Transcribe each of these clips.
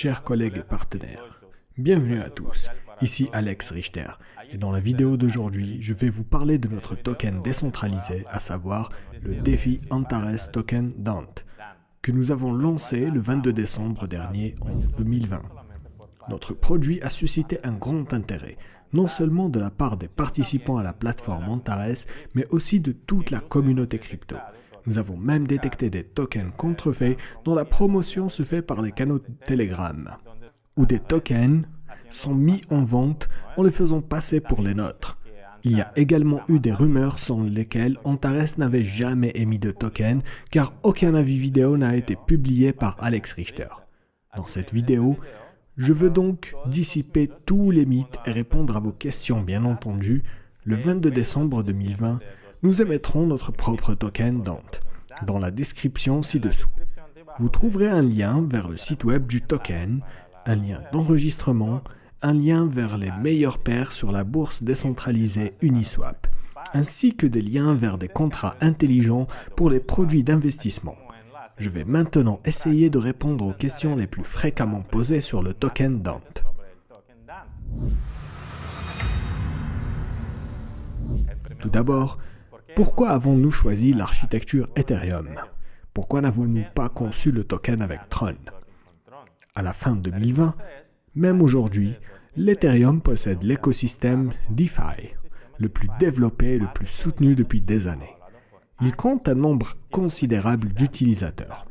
chers collègues et partenaires. Bienvenue à tous, ici Alex Richter. Et dans la vidéo d'aujourd'hui, je vais vous parler de notre token décentralisé, à savoir le défi Antares Token Dante, que nous avons lancé le 22 décembre dernier en 2020. Notre produit a suscité un grand intérêt, non seulement de la part des participants à la plateforme Antares, mais aussi de toute la communauté crypto. Nous avons même détecté des tokens contrefaits dont la promotion se fait par les canaux de Telegram, où des tokens sont mis en vente en les faisant passer pour les nôtres. Il y a également eu des rumeurs selon lesquelles Antares n'avait jamais émis de tokens car aucun avis vidéo n'a été publié par Alex Richter. Dans cette vidéo, je veux donc dissiper tous les mythes et répondre à vos questions bien entendu. Le 22 décembre 2020, nous émettrons notre propre token Dante. Dans la description ci-dessous, vous trouverez un lien vers le site web du token, un lien d'enregistrement, un lien vers les meilleures paires sur la bourse décentralisée Uniswap, ainsi que des liens vers des contrats intelligents pour les produits d'investissement. Je vais maintenant essayer de répondre aux questions les plus fréquemment posées sur le token Dante. Tout d'abord, pourquoi avons-nous choisi l'architecture Ethereum? Pourquoi n'avons-nous pas conçu le token avec Tron? À la fin 2020, même aujourd'hui, l'Ethereum possède l'écosystème DeFi, le plus développé et le plus soutenu depuis des années. Il compte un nombre considérable d'utilisateurs.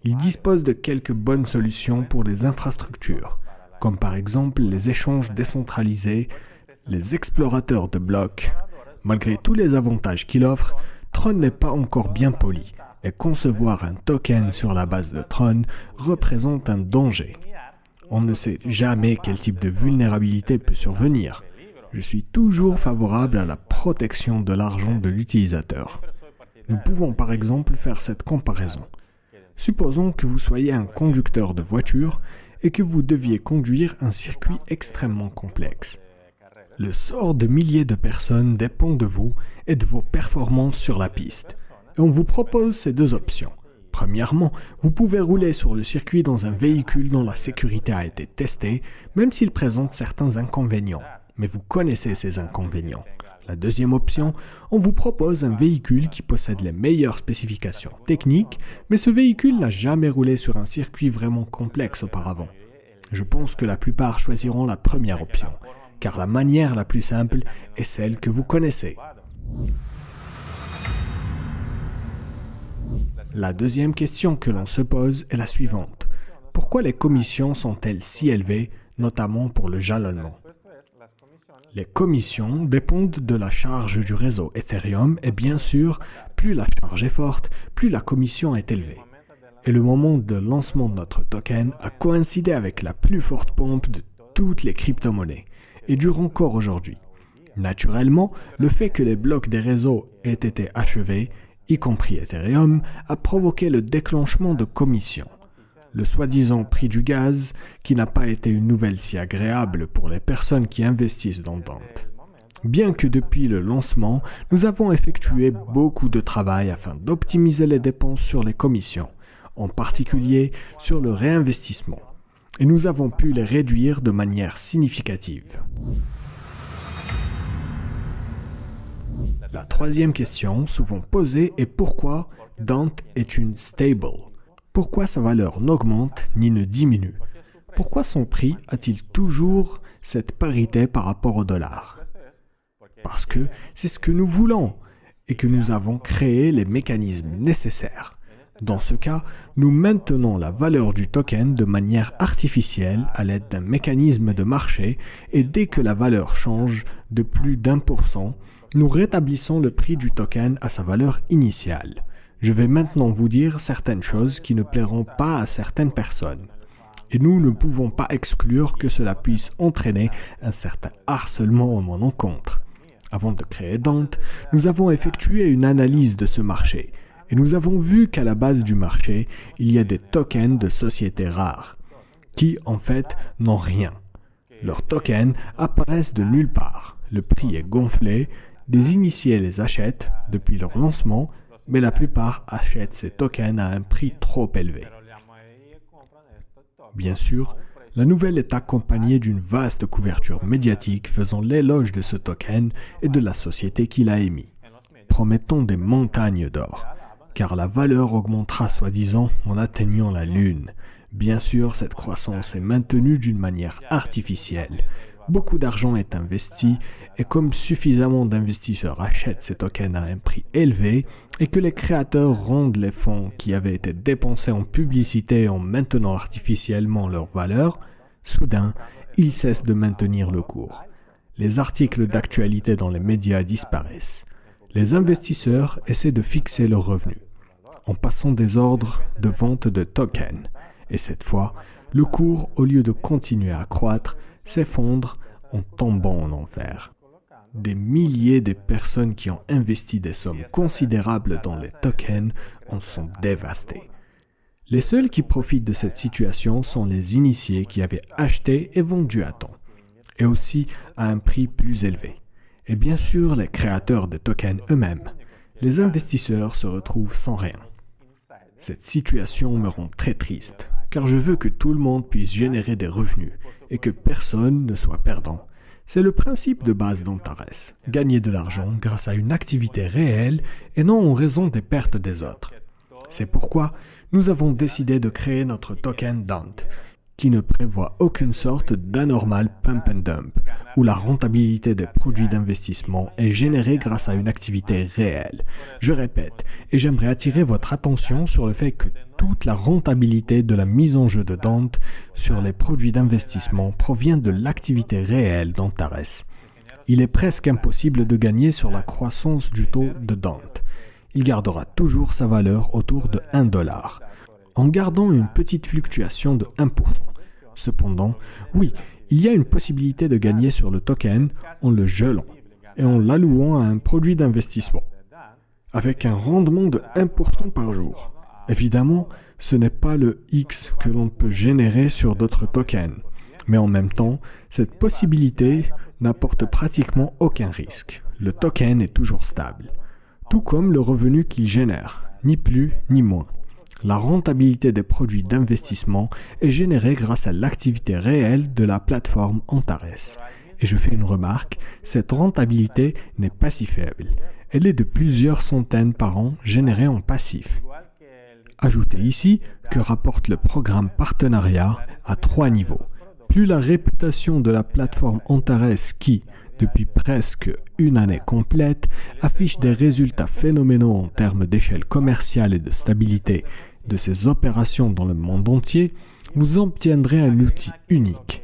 Il dispose de quelques bonnes solutions pour les infrastructures, comme par exemple les échanges décentralisés, les explorateurs de blocs. Malgré tous les avantages qu'il offre, Tron n'est pas encore bien poli, et concevoir un token sur la base de Tron représente un danger. On ne sait jamais quel type de vulnérabilité peut survenir. Je suis toujours favorable à la protection de l'argent de l'utilisateur. Nous pouvons par exemple faire cette comparaison. Supposons que vous soyez un conducteur de voiture et que vous deviez conduire un circuit extrêmement complexe. Le sort de milliers de personnes dépend de vous et de vos performances sur la piste. Et on vous propose ces deux options. Premièrement, vous pouvez rouler sur le circuit dans un véhicule dont la sécurité a été testée, même s'il présente certains inconvénients. Mais vous connaissez ces inconvénients. La deuxième option, on vous propose un véhicule qui possède les meilleures spécifications techniques, mais ce véhicule n'a jamais roulé sur un circuit vraiment complexe auparavant. Je pense que la plupart choisiront la première option, car la manière la plus simple est celle que vous connaissez. La deuxième question que l'on se pose est la suivante. Pourquoi les commissions sont-elles si élevées, notamment pour le jalonnement? Les commissions dépendent de la charge du réseau Ethereum et bien sûr, plus la charge est forte, plus la commission est élevée. Et le moment de lancement de notre token a coïncidé avec la plus forte pompe de toutes les crypto-monnaies et dure encore aujourd'hui. Naturellement, le fait que les blocs des réseaux aient été achevés, y compris Ethereum, a provoqué le déclenchement de commissions. Le soi-disant prix du gaz, qui n'a pas été une nouvelle si agréable pour les personnes qui investissent dans Dante. Bien que depuis le lancement, nous avons effectué beaucoup de travail afin d'optimiser les dépenses sur les commissions, en particulier sur le réinvestissement, et nous avons pu les réduire de manière significative. La troisième question, souvent posée, est pourquoi Dante est une stable? Pourquoi sa valeur n'augmente ni ne diminue? Pourquoi son prix a-t-il toujours cette parité par rapport au dollar? Parce que c'est ce que nous voulons et que nous avons créé les mécanismes nécessaires. Dans ce cas, nous maintenons la valeur du token de manière artificielle à l'aide d'un mécanisme de marché et dès que la valeur change de plus d'1%, nous rétablissons le prix du token à sa valeur initiale. Je vais maintenant vous dire certaines choses qui ne plairont pas à certaines personnes. Et nous ne pouvons pas exclure que cela puisse entraîner un certain harcèlement à mon encontre. Avant de créer Dante, nous avons effectué une analyse de ce marché. Et nous avons vu qu'à la base du marché, il y a des tokens de sociétés rares, qui en fait n'ont rien. Leurs tokens apparaissent de nulle part. Le prix est gonflé, des initiés les achètent depuis leur lancement, mais la plupart achètent ces tokens à un prix trop élevé. Bien sûr, La nouvelle est accompagnée d'une vaste couverture médiatique faisant l'éloge de ce token et de la société qui l'a émis, promettant des montagnes d'or, car la valeur augmentera soi-disant en atteignant la Lune. Bien sûr, cette croissance est maintenue d'une manière artificielle. Beaucoup d'argent est investi et comme suffisamment d'investisseurs achètent ces tokens à un prix élevé et que les créateurs rendent les fonds qui avaient été dépensés en publicité en maintenant artificiellement leur valeur, soudain, ils cessent de maintenir le cours. Les articles d'actualité dans les médias disparaissent. Les investisseurs essaient de fixer leurs revenus en passant des ordres de vente de tokens. Et cette fois, le cours, au lieu de continuer à croître, s'effondre en tombant en enfer. Des milliers de personnes qui ont investi des sommes considérables dans les tokens en sont dévastées. Les seuls qui profitent de cette situation sont les initiés qui avaient acheté et vendu à temps, et aussi à un prix plus élevé. Et bien sûr, les créateurs de tokens eux-mêmes. Les investisseurs se retrouvent sans rien. Cette situation me rend très triste, car je veux que tout le monde puisse générer des revenus et que personne ne soit perdant. C'est le principe de base d'Antares, gagner de l'argent grâce à une activité réelle et non en raison des pertes des autres. C'est pourquoi nous avons décidé de créer notre token Dante, qui ne prévoit aucune sorte d'anormal pump and dump, où la rentabilité des produits d'investissement est générée grâce à une activité réelle. Je répète, et j'aimerais attirer votre attention sur le fait que toute la rentabilité de la mise en jeu de Dante sur les produits d'investissement provient de l'activité réelle d'Antares. Il est presque impossible de gagner sur la croissance du taux de Dante. Il gardera toujours sa valeur autour de $1, en gardant une petite fluctuation de 1%. Cependant, oui, il y a une possibilité de gagner sur le token en le gelant et en l'allouant à un produit d'investissement, avec un rendement de 1% par jour. Évidemment, ce n'est pas le X que l'on peut générer sur d'autres tokens, mais en même temps, cette possibilité n'apporte pratiquement aucun risque. Le token est toujours stable, tout comme le revenu qu'il génère, ni plus ni moins. La rentabilité des produits d'investissement est générée grâce à l'activité réelle de la plateforme Antares. Et je fais une remarque, cette rentabilité n'est pas si faible. Elle est de plusieurs centaines par an générée en passif. Ajoutez ici que rapporte le programme partenariat à 3 niveaux. Plus la réputation de la plateforme Antares qui, depuis presque une année complète, affiche des résultats phénoménaux en termes d'échelle commerciale et de stabilité de ses opérations dans le monde entier, vous obtiendrez un outil unique.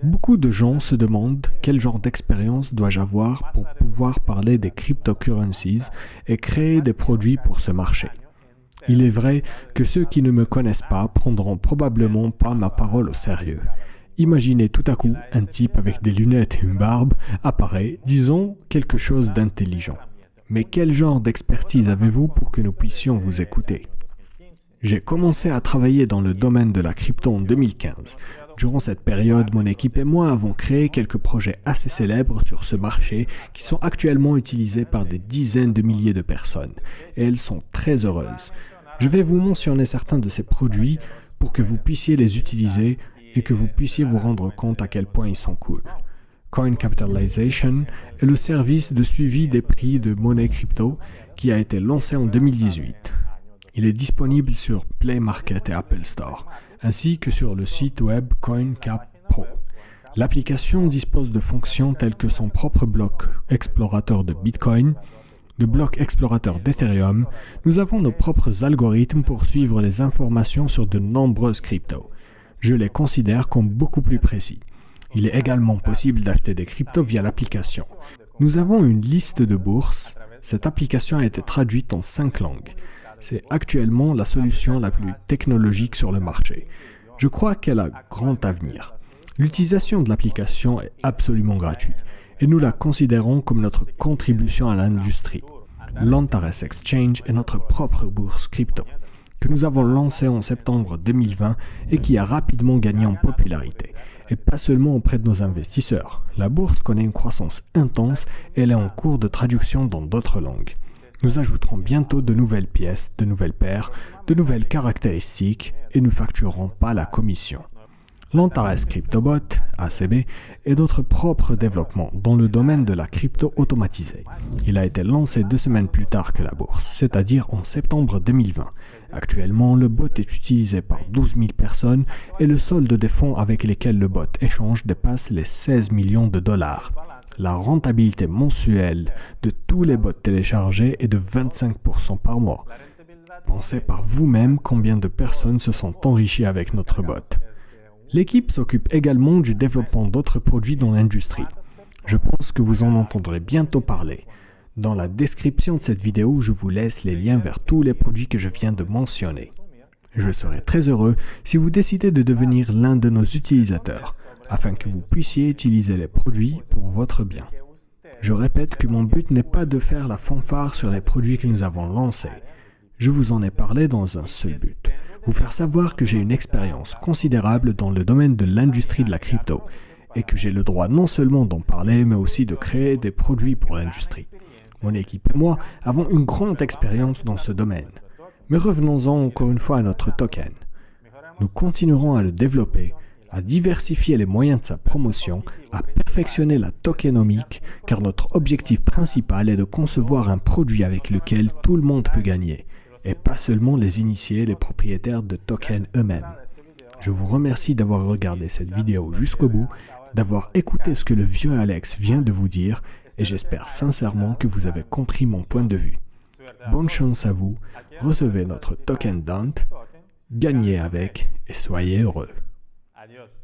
Beaucoup de gens se demandent quel genre d'expérience dois-je avoir pour pouvoir parler des cryptocurrencies et créer des produits pour ce marché. Il est vrai que ceux qui ne me connaissent pas prendront probablement pas ma parole au sérieux. Imaginez tout à coup un type avec des lunettes et une barbe apparaît, disons, quelque chose d'intelligent. Mais quel genre d'expertise avez-vous pour que nous puissions vous écouter ? J'ai commencé à travailler dans le domaine de la crypto en 2015. Durant cette période, mon équipe et moi avons créé quelques projets assez célèbres sur ce marché qui sont actuellement utilisés par des dizaines de milliers de personnes. Et elles sont très heureuses. Je vais vous mentionner certains de ces produits pour que vous puissiez les utiliser et que vous puissiez vous rendre compte à quel point ils sont cool. Coin Capitalization est le service de suivi des prix de monnaie crypto qui a été lancé en 2018. Il est disponible sur Play Market et Apple Store, ainsi que sur le site web CoinCap Pro. L'application dispose de fonctions telles que son propre bloc explorateur de Bitcoin, de bloc explorateur d'Ethereum. Nous avons nos propres algorithmes pour suivre les informations sur de nombreuses cryptos. Je les considère comme beaucoup plus précis. Il est également possible d'acheter des cryptos via l'application. Nous avons une liste de bourses. Cette application a été traduite en 5 langues. C'est actuellement la solution la plus technologique sur le marché. Je crois qu'elle a grand avenir. L'utilisation de l'application est absolument gratuite et nous la considérons comme notre contribution à l'industrie. L'Antares Exchange est notre propre bourse crypto que nous avons lancée en septembre 2020 et qui a rapidement gagné en popularité. Et pas seulement auprès de nos investisseurs. La bourse connaît une croissance intense et elle est en cours de traduction dans d'autres langues. Nous ajouterons bientôt de nouvelles pièces, de nouvelles paires, de nouvelles caractéristiques et nous facturerons pas la commission. l'Antares CryptoBot, ACB, et d'autres propres développements dans le domaine de la crypto automatisée. Il a été lancé 2 semaines plus tard que la bourse, c'est-à-dire en septembre 2020. Actuellement, le bot est utilisé par 12 000 personnes et le solde des fonds avec lesquels le bot échange dépasse les 16 millions de dollars. La rentabilité mensuelle de tous les bots téléchargés est de 25% par mois. Pensez par vous-même combien de personnes se sont enrichies avec notre bot. L'équipe s'occupe également du développement d'autres produits dans l'industrie. Je pense que vous en entendrez bientôt parler. Dans la description de cette vidéo, je vous laisse les liens vers tous les produits que je viens de mentionner. Je serai très heureux si vous décidez de devenir l'un de nos utilisateurs, afin que vous puissiez utiliser les produits pour votre bien. Je répète que mon but n'est pas de faire la fanfare sur les produits que nous avons lancés. Je vous en ai parlé dans un seul but, vous faire savoir que j'ai une expérience considérable dans le domaine de l'industrie de la crypto et que j'ai le droit non seulement d'en parler, mais aussi de créer des produits pour l'industrie. Mon équipe et moi avons une grande expérience dans ce domaine. Mais revenons-en encore une fois à notre token. Nous continuerons à le développer, à diversifier les moyens de sa promotion, à perfectionner la tokenomique, car notre objectif principal est de concevoir un produit avec lequel tout le monde peut gagner, et pas seulement les initiés, les propriétaires de tokens eux-mêmes. Je vous remercie d'avoir regardé cette vidéo jusqu'au bout, d'avoir écouté ce que le vieux Alex vient de vous dire, et j'espère sincèrement que vous avez compris mon point de vue. Bonne chance à vous, recevez notre token Dante, gagnez avec et soyez heureux. Adiós.